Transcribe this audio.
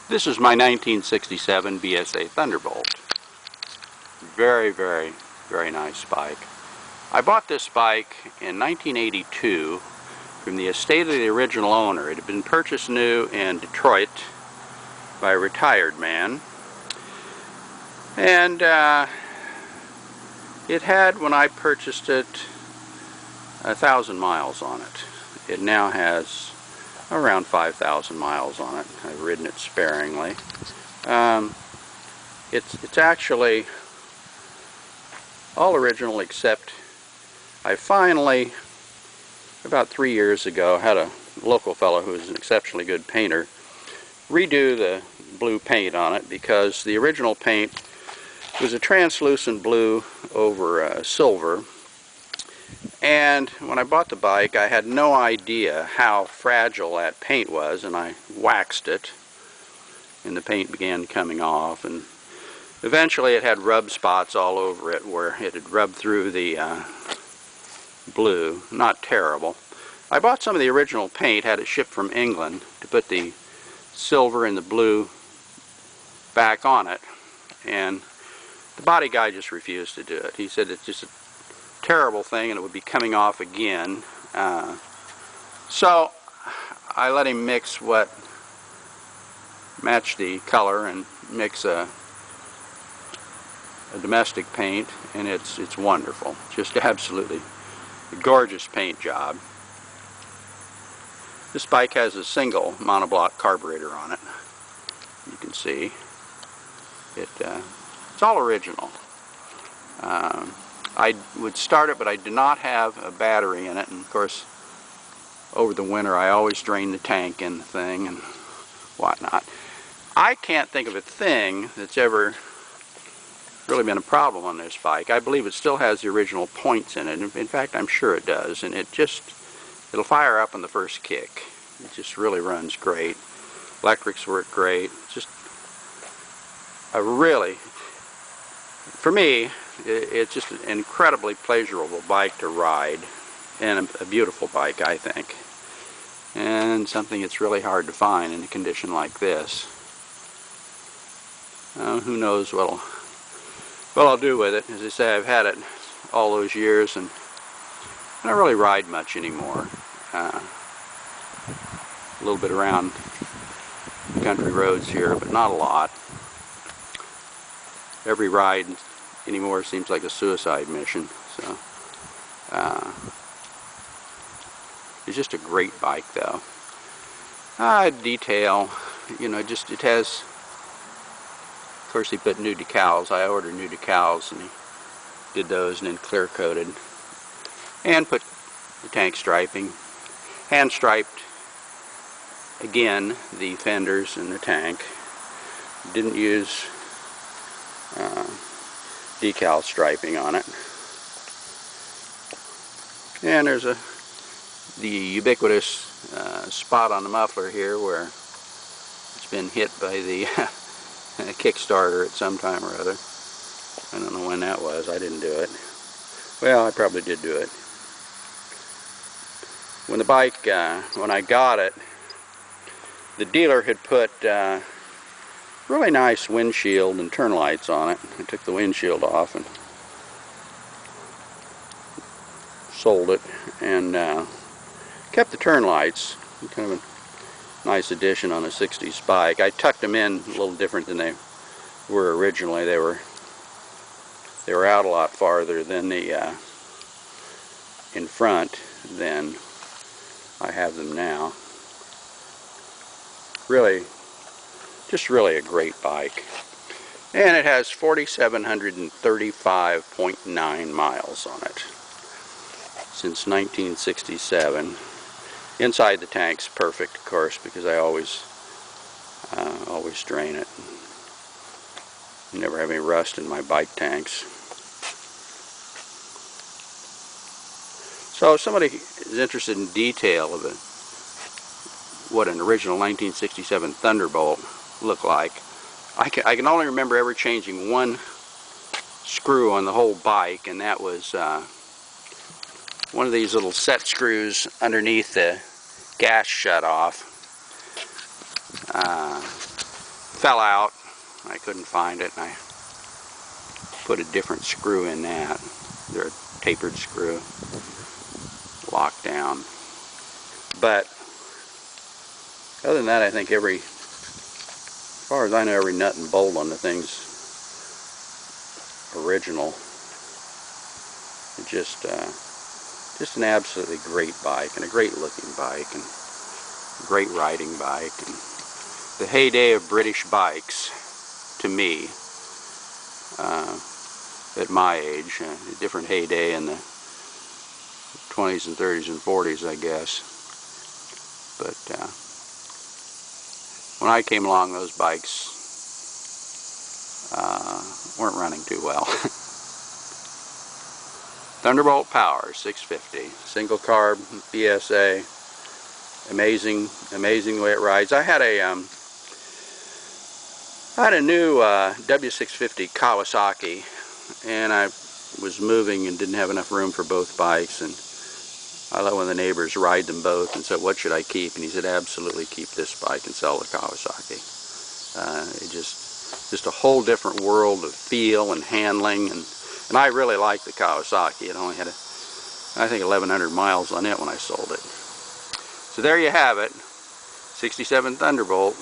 This is my 1967 BSA Thunderbolt. Very, very, very nice bike. I bought this bike in 1982 from the estate of the original owner. It had been purchased new in Detroit by a retired man. And it had, when I purchased it, 1,000 miles on it. It now has around 5,000 miles on it. I've ridden it sparingly. It's actually all original, except I finally, about 3 years ago, had a local fellow who is an exceptionally good painter redo the blue paint on it, because the original paint was a translucent blue over silver. And when I bought the bike, I had no idea how fragile that paint was, and I waxed it, and the paint began coming off, and eventually it had rub spots all over it where it had rubbed through the blue. Not terrible. I bought some of the original paint, had it shipped from England, to put the silver and the blue back on it, and the body guy just refused to do it. He said it's just a terrible thing and it would be coming off again. So I let him mix what matched the color and mix a domestic paint, and it's wonderful. Just absolutely a gorgeous paint job. This bike has a single monoblock carburetor on it. You can see it's all original. I would start it, but I did not have a battery in it, and of course over the winter I always drain the tank in the thing and whatnot. I can't think of a thing that's ever really been a problem on this bike. I believe it still has the original points in it. In fact, I'm sure it does, and it'll fire up on the first kick. It just really runs great. Electrics work great. Just a really, for me, it's just an incredibly pleasurable bike to ride, and a beautiful bike, I think, and something that's really hard to find in a condition like this. Who knows what I'll do with it. As I say, I've had it all those years, and I don't really ride much anymore. A little bit around the country roads here, but not a lot. Every ride anymore seems like a suicide mission. So it's just a great bike, though. Detail, you know, just it has. Of course, he put new decals. I ordered new decals, and he did those, and then clear coated, and put the tank striping, hand striped again the fenders and the tank. Didn't use decal striping on it. And there's the ubiquitous spot on the muffler here where it's been hit by the Kickstarter at some time or other. I don't know when that was. I didn't do it. Well, I probably did do it. When the bike, when I got it, the dealer had put really nice windshield and turn lights on it. I took the windshield off and sold it, and kept the turn lights. Kind of a nice addition on a 60s bike. I tucked them in a little different than they were originally. They were out a lot farther than the in front than I have them now. Really, just really a great bike. And it has 4,735.9 miles on it since 1967. Inside the tank's perfect, of course, because I always drain it. Never have any rust in my bike tanks. So if somebody is interested in detail of what an original 1967 Thunderbolt looked like, I can only remember ever changing one screw on the whole bike, and that was one of these little set screws underneath the gas shutoff. fell out. I couldn't find it, and I put a different screw in that. They're a tapered screw, locked down. But other than that, I think as far as I know, every nut and bolt on the thing's original. It's just an absolutely great bike, and a great looking bike, and a great riding bike. And the heyday of British bikes, to me, at my age, a different heyday in the 20s and 30s and 40s, I guess. But when I came along, those bikes weren't running too well. Thunderbolt Power 650, single carb BSA, amazing the way it rides. I had a new W650 Kawasaki, and I was moving and didn't have enough room for both bikes, and I let one of the neighbors ride them both and said, what should I keep? And he said, absolutely keep this bike and sell the Kawasaki. It just a whole different world of feel and handling, and I really liked the Kawasaki. It only had, I think, 1,100 miles on it when I sold it. So there you have it, 67 Thunderbolt.